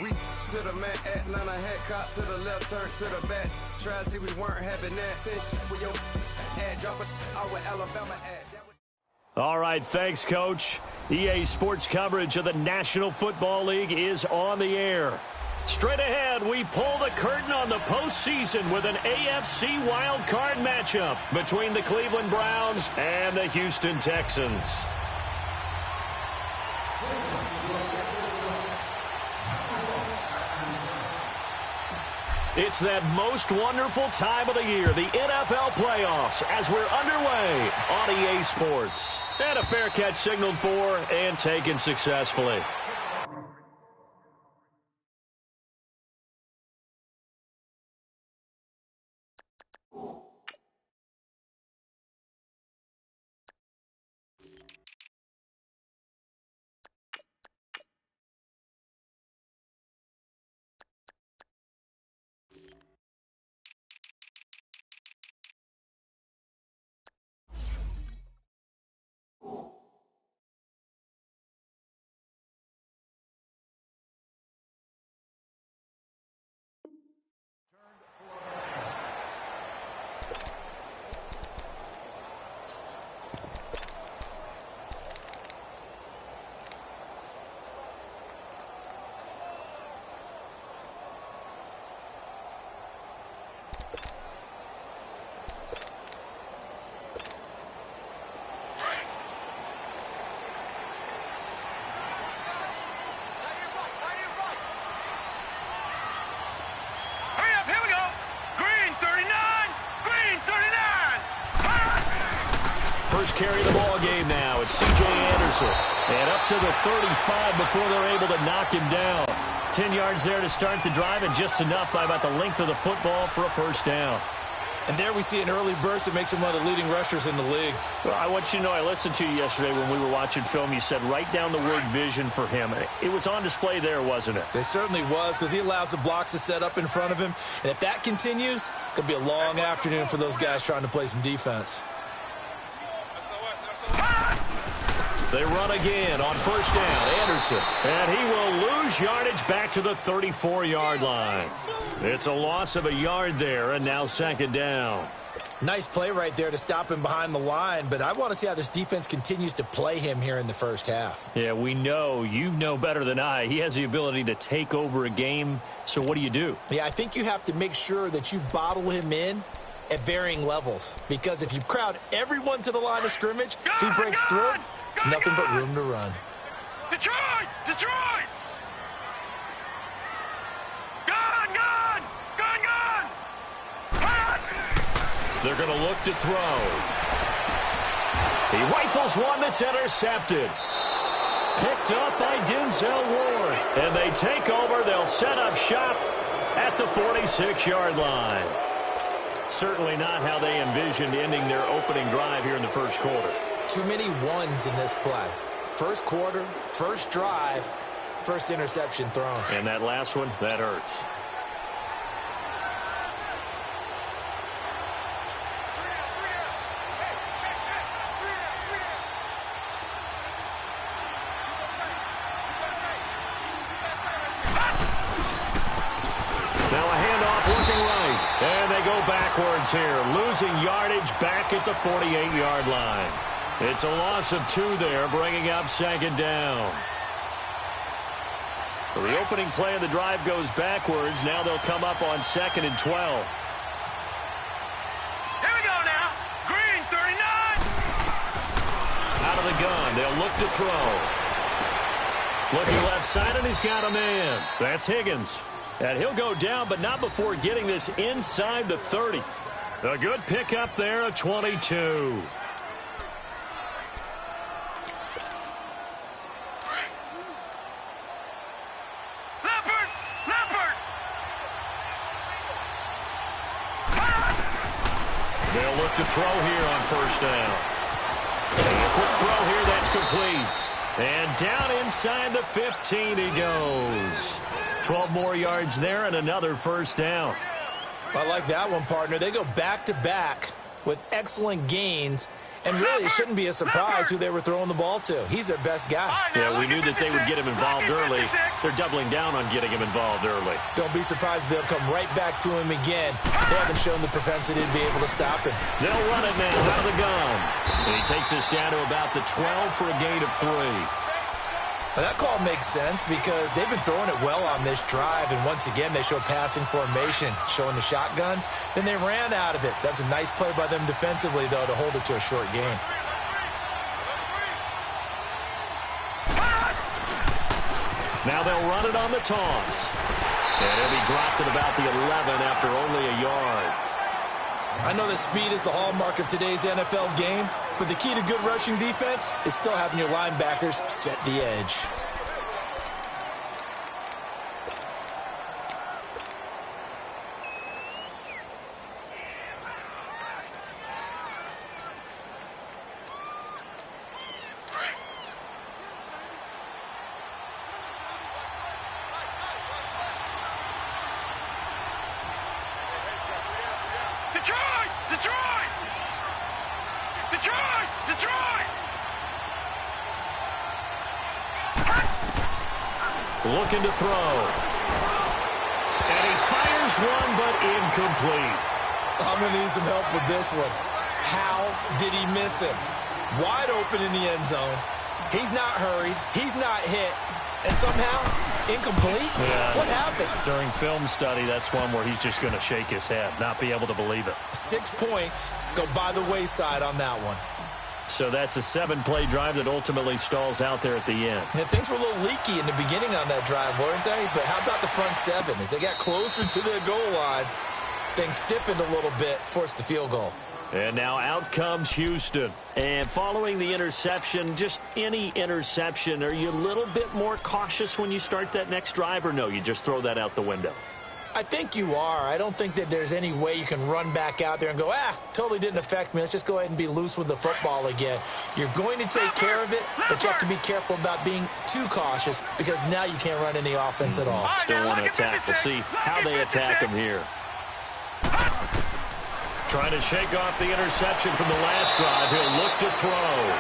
We to the man, Atlanta head cop to the left, turn to the back. Try to see we weren't having that. Send with your ad, drop it out with Alabama ad. All right, thanks, Coach. EA Sports coverage of the National Football League is on the air. Straight ahead, we pull the curtain on the postseason with an AFC wildcard matchup between the Cleveland Browns and the Houston Texans. It's that most wonderful time of the year, the NFL playoffs, as we're underway on EA Sports. And a fair catch signaled for and taken successfully. First carry of the ball game now. It's C.J. Anderson. And up to the 35 before they're able to knock him down. 10 yards there to start the drive, and just enough by about the length of the football for a first down. And there we see an early burst that makes him one of the leading rushers in the league. Well, I want you to know, I listened to you yesterday when we were watching film. You said write down the word vision for him. It was on display there, wasn't it? It certainly was, because he allows the blocks to set up in front of him. And if that continues, it could be a long afternoon for those guys trying to play some defense. They run again on first down. Anderson. And he will lose yardage back to the 34-yard line. It's a loss of a yard there, and now second down. Nice play right there to stop him behind the line, but I want to see how this defense continues to play him here in the first half. Yeah, we know. You know better than I. He has the ability to take over a game, so what do you do? Yeah, I think you have to make sure that you bottle him in at varying levels, because if you crowd everyone to the line of scrimmage, if he breaks through, there's nothing but room to run. Detroit! Detroit! Gone! Gone! Gone! Gone! They're going to look to throw. He rifles one that's intercepted. Picked up by Denzel Ward. And they take over. They'll set up shop at the 46-yard line. Certainly not how they envisioned ending their opening drive here in the first quarter. Too many ones in this play. First quarter, first drive, first interception thrown. And that last one, that hurts. Now a handoff looking right. And they go backwards here, losing yardage back at the 48-yard line. It's a loss of 2 there, bringing up second down. So the opening play of the drive goes backwards. Now they'll come up on 2nd and 12. Here we go now. Green, 39. Out of the gun. They'll look to throw. Looking left side, and he's got a man. That's Higgins. And he'll go down, but not before getting this inside the 30. A good pickup there, a 22. They'll look to throw here on first down. And a quick throw here, that's complete. And down inside the 15 he goes. 12 more yards there and another first down. I like that one, partner. They go back-to-back with excellent gains, And really, it shouldn't be a surprise who they were throwing the ball to. He's their best guy. Yeah, we knew that they would get him involved early. They're doubling down on getting him involved early. Don't be surprised they'll come right back to him again. They haven't shown the propensity to be able to stop him. They'll run it now out of the gun. And he takes us down to about the 12 for a gain of 3. Well, that call makes sense because they've been throwing it well on this drive, and once again, they show passing formation, showing the shotgun. Then they ran out of it. That's a nice play by them defensively, though, to hold it to a short gain. Now they'll run it on the toss. And he'll be dropped at about the 11 after only a yard. I know that speed is the hallmark of today's NFL game, but the key to good rushing defense is still having your linebackers set the edge. Detroit! Detroit! Detroit! Detroit! Looking to throw. And he fires one, but incomplete. I'm going to need some help with this one. How did he miss him? Wide open in the end zone. He's not hurried. He's not hit. And somehow, incomplete? Yeah. What happened? During film study, that's one where he's just going to shake his head, not be able to believe it. 6 points go by the wayside on that one. So that's a 7-play drive that ultimately stalls out there at the end. Yeah, things were a little leaky in the beginning on that drive, weren't they? But how about the front 7? As they got closer to the goal line, things stiffened a little bit, forced the field goal. And now out comes Houston. And following the interception, just any interception, are you a little bit more cautious when you start that next drive, or no, you just throw that out the window? I think you are. I don't think that there's any way you can run back out there and go, totally didn't affect me. Let's just go ahead and be loose with the football again. You're going to take care of it, but you have to be careful about being too cautious because now you can't run any offense at all. Still want to attack. We'll see how they attack him here. Trying to shake off the interception from the last drive. He'll look to throw.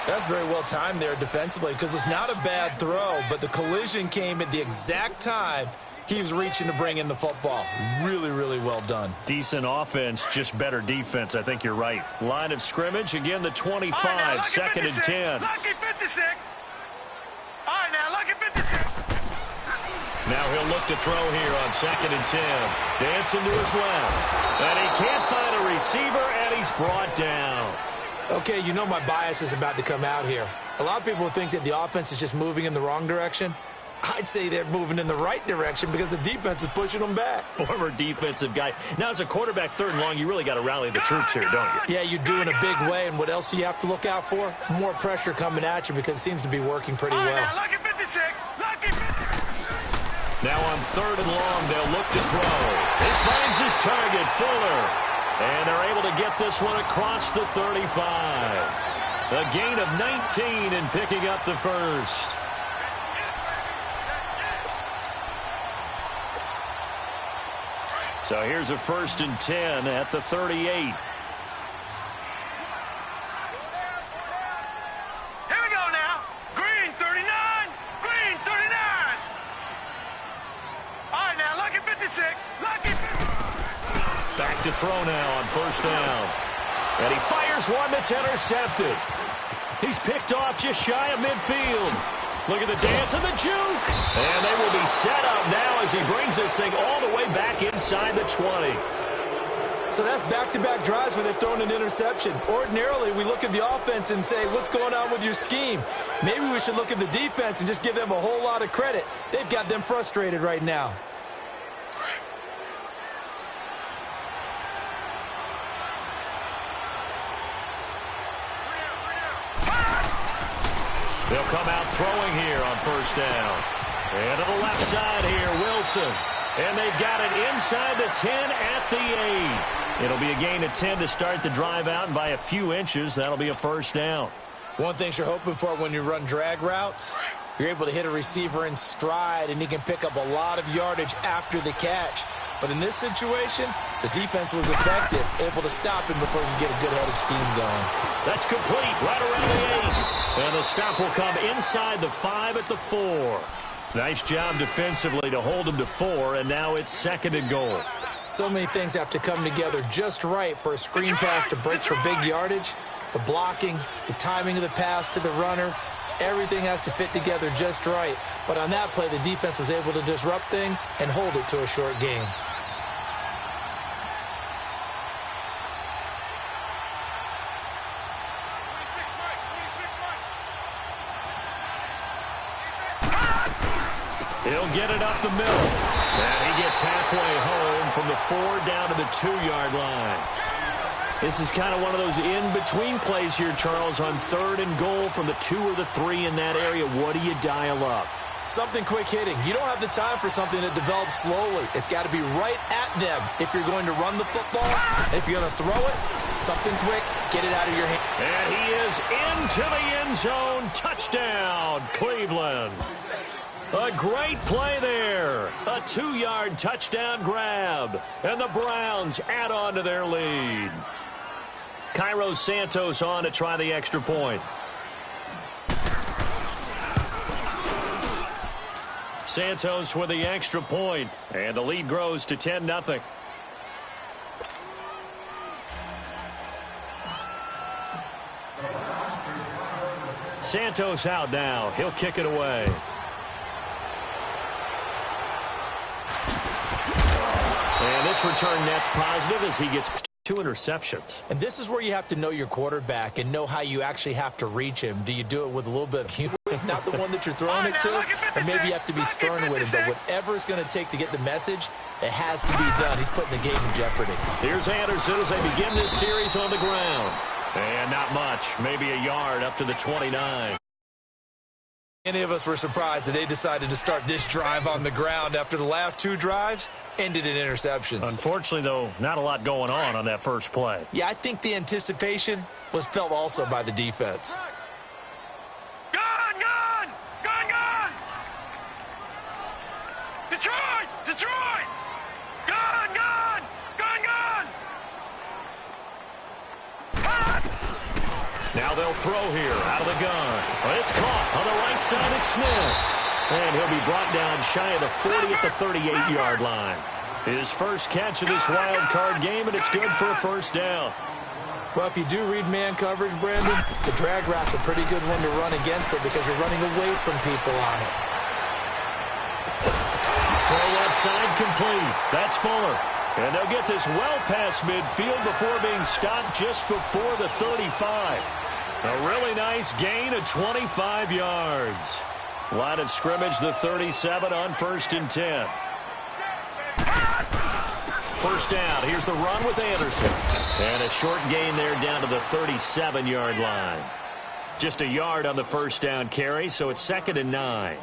That's very well timed there defensively because it's not a bad throw, but the collision came at the exact time he was reaching to bring in the football. Really, really well done. Decent offense, just better defense. I think you're right. Line of scrimmage, again, the 25, right, now, second and 10. Lucky 56. All right, now, lucky 56. Now he'll look to throw here on second and 10. Dancing to his left. And he can't find a receiver, and he's brought down. Okay, you know my bias is about to come out here. A lot of people think that the offense is just moving in the wrong direction. I'd say they're moving in the right direction because the defense is pushing them back. Former defensive guy. Now, as a quarterback, third and long, you really got to rally the troops here, don't you? Yeah, you do in a big way. And what else do you have to look out for? More pressure coming at you because it seems to be working pretty well. Now, lucky 56. Lucky 56. Now on third and long, they'll look to throw. He finds his target, Fuller. And they're able to get this one across the 35. A gain of 19 and picking up the first. So here's a 1st and 10 at the 38. Here we go now. Green 39. Green 39. All right, now, lucky 56. Lucky 56. Back to throw now on first down. And he fires one that's intercepted. He's picked off just shy of midfield. Look at the dance and the juke. And they will be set up now as he brings this thing all the way back inside the 20. So that's back-to-back drives where they've thrown an interception. Ordinarily, we look at the offense and say, what's going on with your scheme? Maybe we should look at the defense and just give them a whole lot of credit. They've got them frustrated right now. They'll come out throwing here on first down. And to the left side here, Wilson. And they've got it inside the 10 at the 8. It'll be a gain of 10 to start the drive out, and by a few inches, that'll be a first down. One thing you're hoping for when you run drag routes, you're able to hit a receiver in stride, and he can pick up a lot of yardage after the catch. But in this situation, the defense was effective, able to stop him before he could get a good head of steam going. That's complete right around the 8. And the stop will come inside the 5 at the 4. Nice job defensively to hold him to 4, and now it's 2nd and goal. So many things have to come together just right for a screen pass to break for big yardage. The blocking, the timing of the pass to the runner, everything has to fit together just right. But on that play, the defense was able to disrupt things and hold it to a short gain. He'll get it up the middle. And he gets halfway home from the 4 down to the 2-yard line. This is kind of one of those in-between plays here, Charles, on 3rd and goal from the 2 or the 3 in that area. What do you dial up? Something quick hitting. You don't have the time for something that develops slowly. It's got to be right at them if you're going to run the football. And if you're going to throw it, something quick, get it out of your hand. And he is into the end zone. Touchdown, Cleveland. A great play there. A 2-yard touchdown grab. And the Browns add on to their lead. Cairo Santos on to try the extra point. Santos with the extra point, and the lead grows to 10-0. Santos out now. He'll kick it away. And this return net's positive as he gets 2 interceptions. And this is where you have to know your quarterback and know how you actually have to reach him. Do you do it with a little bit of humor, not the one that you're throwing it to? Or maybe you have to be stern with him. But whatever it's going to take to get the message, it has to be done. He's putting the game in jeopardy. Here's Anderson as they begin this series on the ground. And not much, maybe a yard up to the 29. Any of us were surprised that they decided to start this drive on the ground after the last 2 drives ended in interceptions. Unfortunately, though, not a lot going on that first play. Yeah, I think the anticipation was felt also by the defense. Gone, gone! Gone, gone! Detroit! Detroit! Gone, gone! Gone, gone! Now they'll throw here out of the gun. Well, it's caught on the right side at Smith. And he'll be brought down shy of the 40 at the 38-yard line. His first catch of this wild card game, and it's good for a first down. Well, if you do read man coverage, Brandon, the drag route's a pretty good one to run against it because you're running away from people on it. Throw left side complete. That's Fuller. And they'll get this well past midfield before being stopped just before the 35. A really nice gain of 25 yards. Line of scrimmage, the 37 on 1st and 10. First down. Here's the run with Anderson. And a short gain there down to the 37-yard line. Just a yard on the first down carry, so it's 2nd and 9.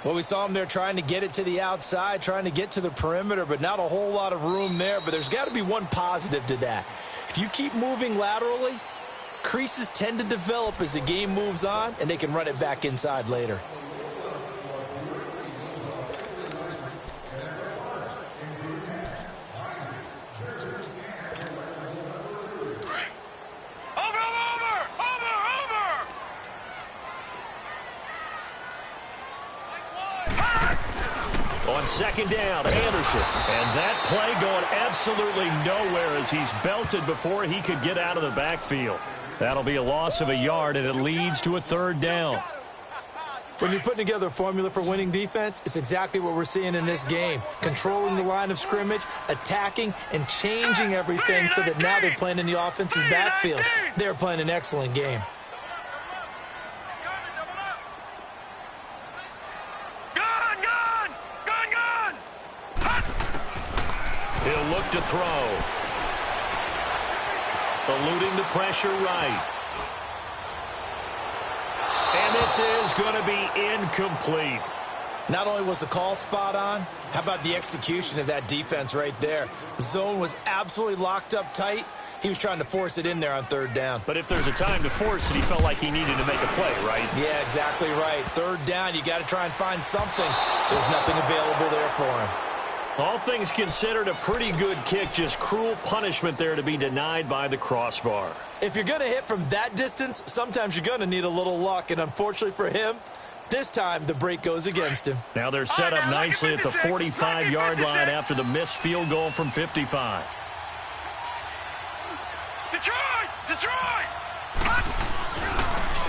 Well, we saw him there trying to get it to the outside, trying to get to the perimeter, but not a whole lot of room there. But there's got to be one positive to that. If you keep moving laterally, creases tend to develop as the game moves on, and they can run it back inside later. On 2nd down, Anderson. And that play going absolutely nowhere as he's belted before he could get out of the backfield. That'll be a loss of a yard, and it leads to a 3rd down. When you're putting together a formula for winning defense, it's exactly what we're seeing in this game. Controlling the line of scrimmage, attacking, and changing everything so that now they're playing in the offense's backfield. They're playing an excellent game. He'll look to throw. Eluding the pressure right. And this is going to be incomplete. Not only was the call spot on, how about the execution of that defense right there? The zone was absolutely locked up tight. He was trying to force it in there on 3rd down. But if there's a time to force it, he felt like he needed to make a play, right? Yeah, exactly right. 3rd down, you got to try and find something. There's nothing available there for him. All things considered, a pretty good kick. Just cruel punishment there to be denied by the crossbar. If you're going to hit from that distance, sometimes you're going to need a little luck. And unfortunately for him, this time the break goes against him. Now they're set up nicely at the 45-yard line after the missed field goal from 55. Detroit!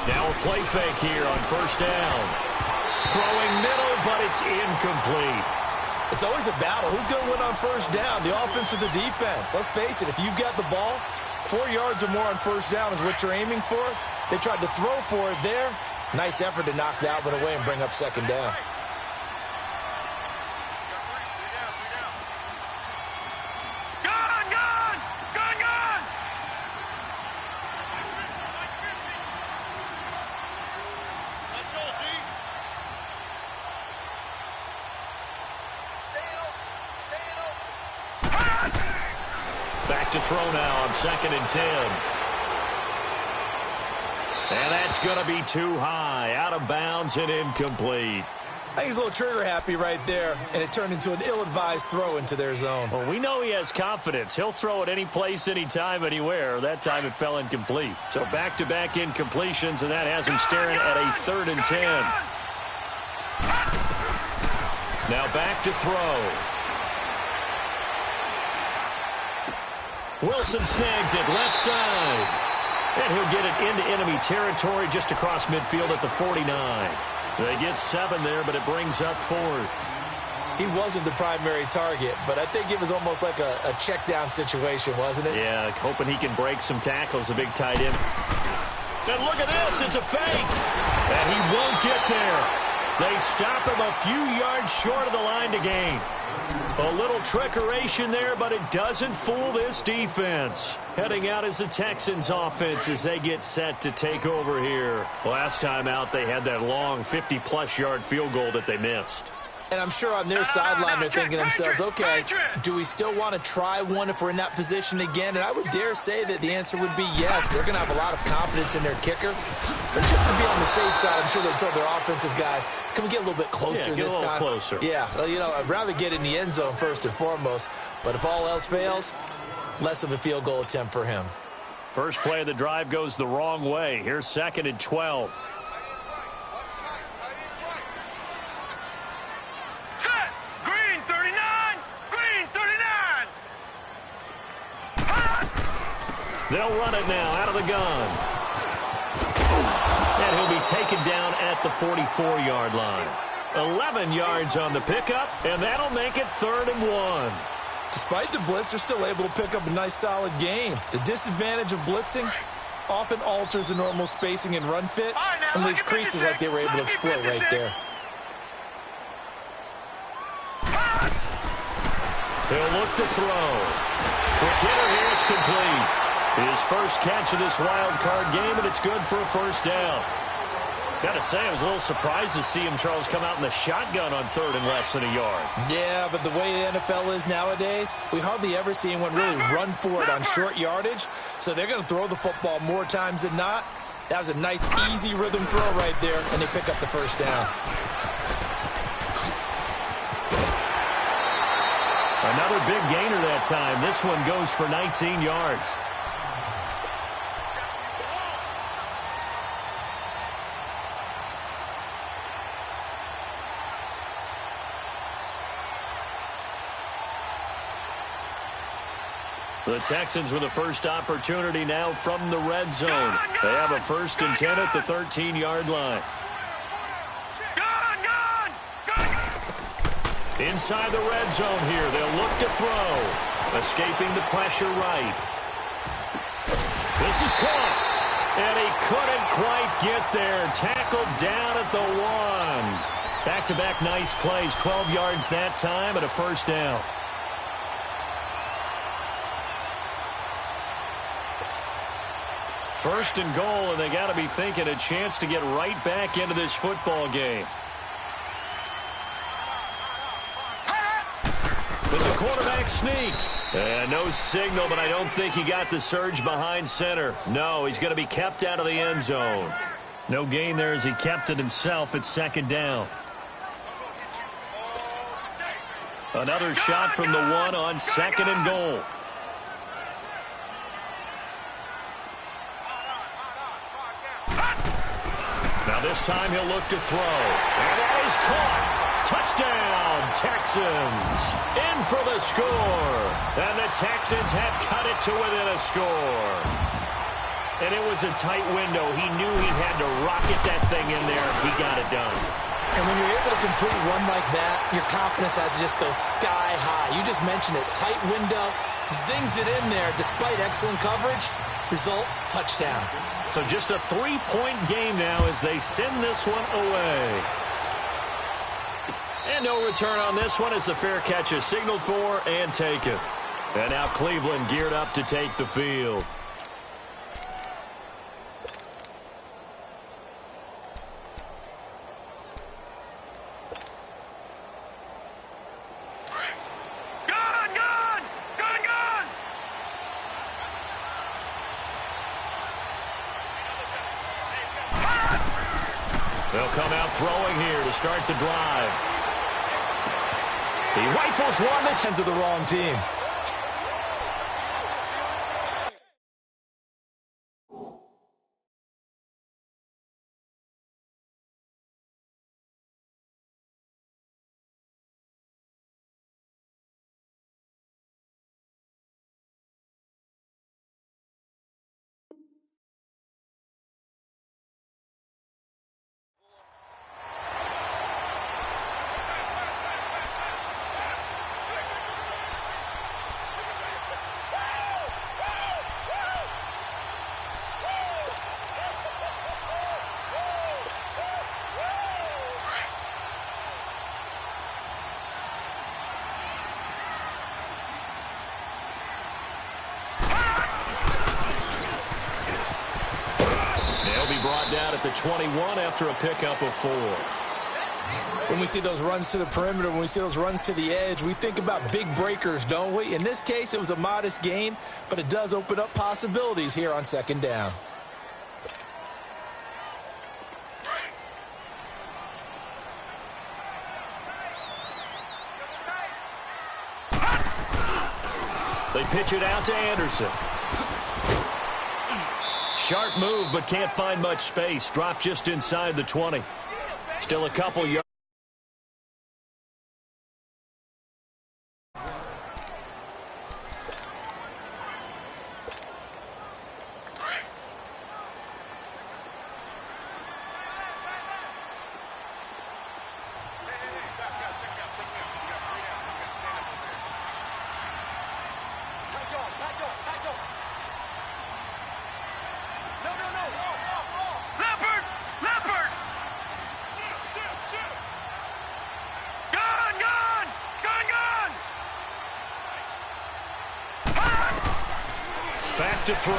Now a play fake here on first down. Throwing middle, but it's incomplete. It's always a battle. Who's going to win on first down, the offense or the defense? Let's face it, if you've got the ball, 4 yards or more on first down is what you're aiming for. They tried to throw for it there. Nice effort to knock that one away and bring up second down. Back to throw now on 2nd and 10. And that's going to be too high. Out of bounds and incomplete. I think he's a little trigger happy right there, and it turned into an ill-advised throw into their zone. Well, we know he has confidence. He'll throw it any place, anytime, anywhere. That time it fell incomplete. So back-to-back incompletions, and that has him staring at a 3rd and 10. Now back to throw. Wilson snags it left side. And he'll get it into enemy territory just across midfield at the 49. They get 7 there, but it brings up 4th. He wasn't the primary target, but I think it was almost like a check down situation, wasn't it? Yeah, hoping he can break some tackles, a big tight end. And look at this, it's a fake. And he won't get there. They stop him a few yards short of the line to gain. A little trickeration there, but it doesn't fool this defense. Heading out is the Texans offense as they get set to take over here. Last time out, they had that long 50-plus yard field goal that they missed. And I'm sure on their sideline they're thinking to themselves, okay, do we still want to try one if we're in that position again? And I would dare say that the answer would be yes. They're going to have a lot of confidence in their kicker. But just to be on the safe side, I'm sure they told their offensive guys, can we get a little bit closer this time? Yeah, get a little closer. Yeah, well, you know, I'd rather get in the end zone first and foremost. But if all else fails, less of a field goal attempt for him. First play of the drive goes the wrong way. Here's 2nd and 12. They'll run it now out of the gun. And he'll be taken down at the 44-yard line. 11 yards on the pickup, and that'll make it 3rd and 1. Despite the blitz, they're still able to pick up a nice, solid gain. The disadvantage of blitzing often alters the normal spacing and run fits and leaves creases like they were able to exploit right there. He'll look to throw. Quick hitter here, it's complete. His first catch of this wild card game, and it's good for a first down. Got to say, I was a little surprised to see him, Charles, come out in the shotgun on 3rd and less than a yard. Yeah, but the way the NFL is nowadays, we hardly ever see anyone really run for it on short yardage. So they're going to throw the football more times than not. That was a nice, easy rhythm throw right there, and they pick up the first down. Another big gainer that time. This one goes for 19 yards. The Texans with the first opportunity now from the red zone. They have a 1st and 10 at the 13-yard line. Inside the red zone here. They'll look to throw. Escaping the pressure right. This is caught. And he couldn't quite get there. Tackled down at the 1. Back-to-back nice plays. 12 yards that time and a first down. First and goal, and they got to be thinking a chance to get right back into this football game. It's a quarterback sneak. And no signal, but I don't think he got the surge behind center. No, he's going to be kept out of the end zone. No gain there as he kept it himself at 2nd down. Another shot from the one on second and goal. Now this time he'll look to throw. And that is caught. Touchdown, Texans. In for the score. And the Texans have cut it to within a score. And it was a tight window. He knew he had to rocket that thing in there. He got it done. And when you're able to complete one like that, your confidence has to just go sky high. You just mentioned it. Tight window, zings it in there despite excellent coverage. Result, touchdown. So just a 3-point game now as they send this one away. And no return on this one as the fair catch is signaled for and taken. And now Cleveland geared up to take the field. They'll come out throwing here to start the drive. He rifles one that's into the wrong team. Brought down at the 21 after a pickup of 4. When we see those runs to the perimeter, when we see those runs to the edge, we think about big breakers, don't we? In this case, it was a modest gain, but it does open up possibilities here on second down. They pitch it out to Anderson. Sharp move, but can't find much space. Dropped just inside the 20. Still a couple yards. Back to throw.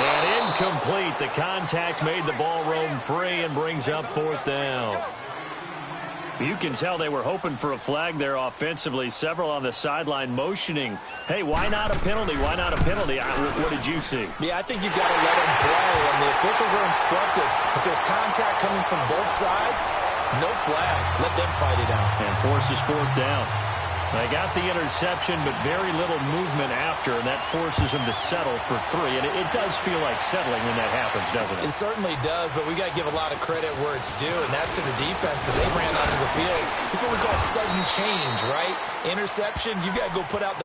And incomplete. The contact made the ball roam free and brings up 4th down. You can tell they were hoping for a flag there offensively. Several on the sideline motioning, hey, why not a penalty? Why not a penalty? What did you see? Yeah, I think you've got to let them play, and the officials are instructed. If there's contact coming from both sides, no flag. Let them fight it out. And forces 4th down. They got the interception, but very little movement after, and that forces them to settle for 3. And it does feel like settling when that happens, doesn't it? It certainly does, but we got to give a lot of credit where it's due, and that's to the defense because they ran onto the field. This is what we call sudden change, right? Interception, you got to go put out the